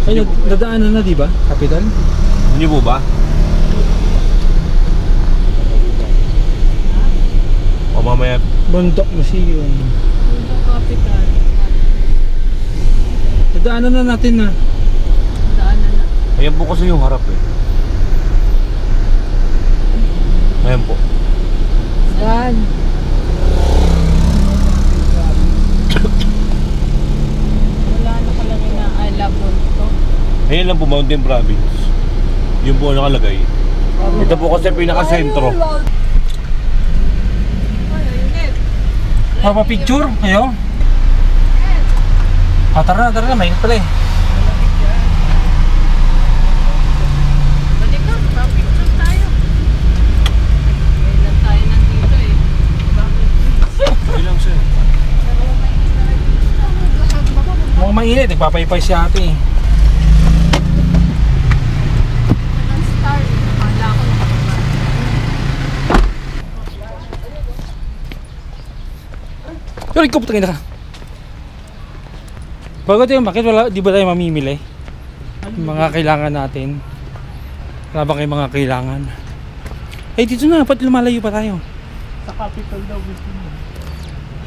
Ay, dadaanan na, di ba? Capital? Hindi po ba? O mamaya. Bundok Museum. Bundok Capital. Dadaanan na natin na. Daanan na. Ayan po kasi yung harap eh. Ayan po. Saan? Wala nakalagay na I love Bundok. Ayan lang po, Mountain Province. Yun po ang nakalagay. Ito po kasi pinaka-sentro. Papa-picture? Ayo? Tara na, mainit pala eh. Balik ka, pa-picture tayo. Kailan tayo nandito eh. Ilang siya. Mukhang mainit, nagpapaypay si ate eh. Star, akala ko nakababa. Pero ikaw putangin na ka. Bago tayo makit, di ba tayo mamimili? Mga kailangan natin. Wala ba kayong mga kailangan? Eh dito na, ba't lumalayo pa tayo? Sa capital daw gusto mo.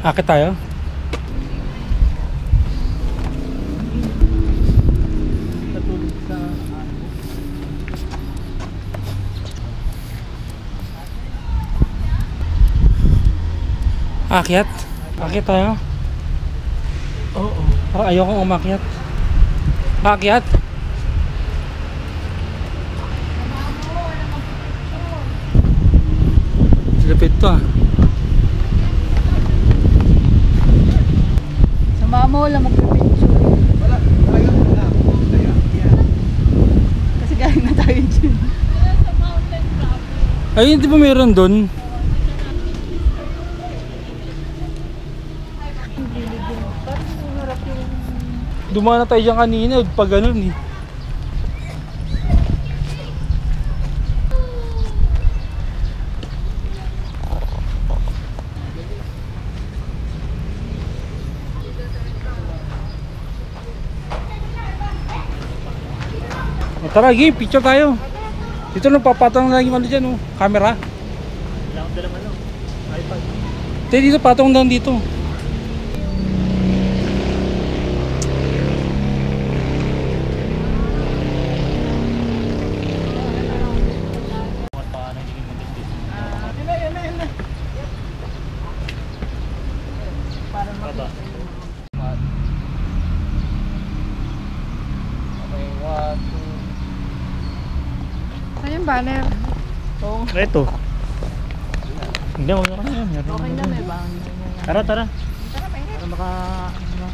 Akit tayo? Katulad sa Akyat? Akyat tayo? Oo. Ayokong umakyat. Akyat? Lapit to ah. Sa mama wala magpipicture. Wala, talagang wala. Kasi galing na tayo dyan. Ayun, di ba meron doon? Dumaan na tayo dyan kanina, pag ganun eh. Tara, game, picture tayo. Dito lang papatong lang yung ano dyan, oh, camera. Wala akong dalang ano. iPad. Dito, patong lang dito. Saan yung banner? Oo. Ito. Hindi, wag na kanya. Okay na, may banner. Tara, tara. Tara, may Para maka... ano.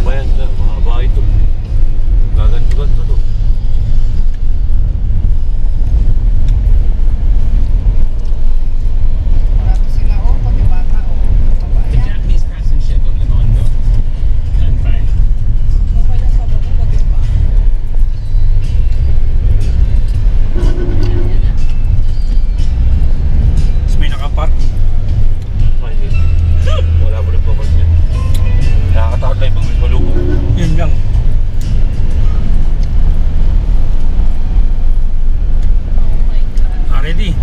Bayan na, mahaba ito. Gaganto-ganto to. Marami sila, oh, pag yung bata, oh. Kabayan. Japanese crescent ship of Limondo. And fine. Okay lang sa bako, pag yung bata. Tapos may nakapark. Fine eh. Wala mo rin po kasi. Nakakatakot tayo pag may malubog. Yun lang. Oh my God. Ready?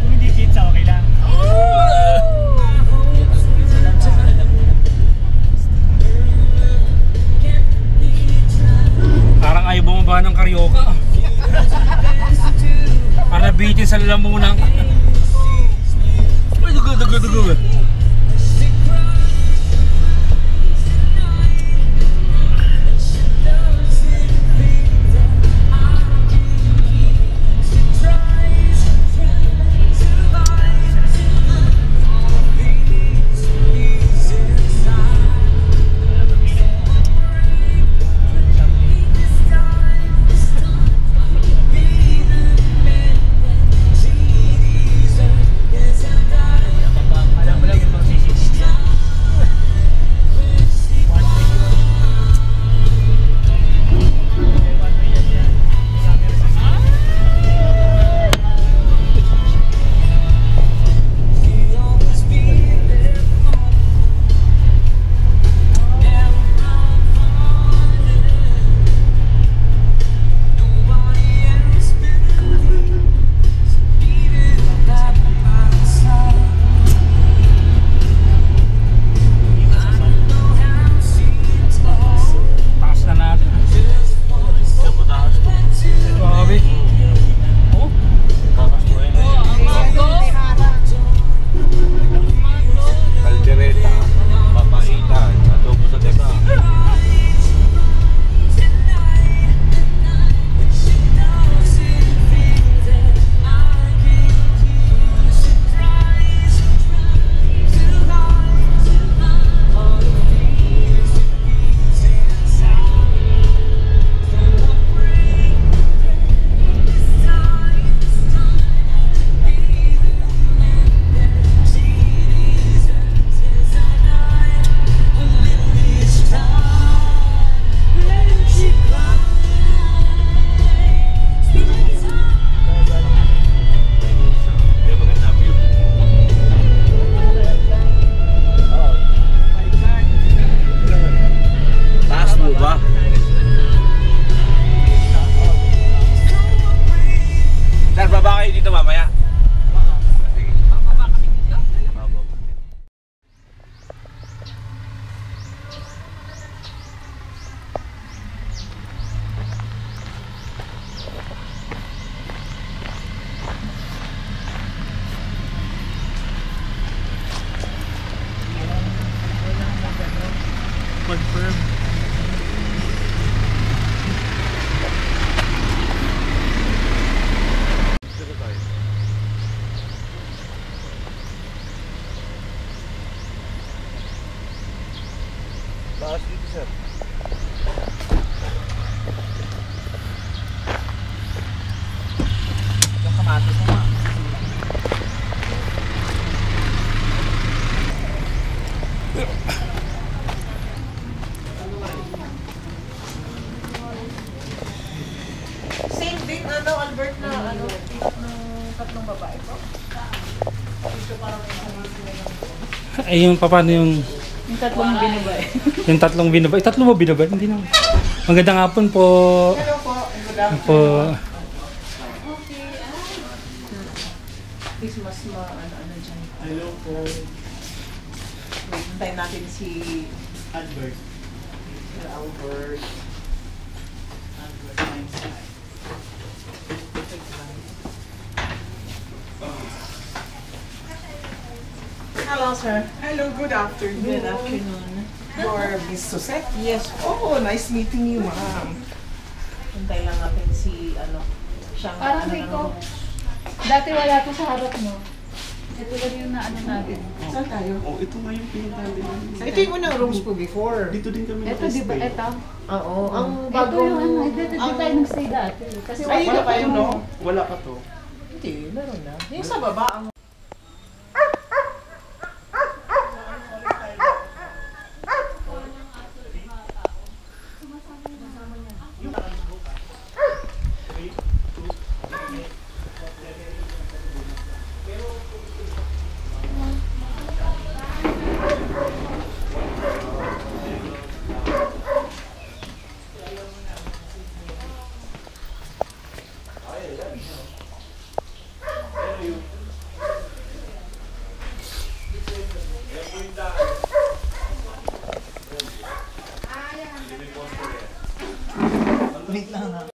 Kung hindi pizza, okay lang. Parang ayaw bumaba ng karyoka. Para bitin sa lalamunan. Ay, dugo. Taas dito, sir. Yung kamatis mo nga. Same din ano, Albert, na ano, ng tatlong babae po. Ay, yung paano yung Yung tatlong binabay. yung tatlong binabay? Tatlo mo binabay? Hindi naman. Magandang hapon po. Hello po. Good Ano afternoon. po. Please mas ano dyan. Hello po. Wait, hintayin natin si Albert. Sir Albert. Albert Einstein. Hello, sir. Hello, good afternoon. Good afternoon. You're Miss Susette? Yes po. Oh, nice meeting you, ma'am. Hintay lang natin si ano. Siyang Parang ano Rico. lang. Dati wala to sa harap mo. Ito lang yung naano natin. Saan tayo? Oh, ito nga yung pinuntahan din namin. Ito yung unang rooms po before. Dito din kami Ito, di ba? Ito. Oo. Ang Ito bagong... yung ano. Dito tayo nag-stay dati. Kasi Ay, wala wala kayo, no? Wala pa to. Hindi, meron na. Yung sa baba, ang... Wait lang ha.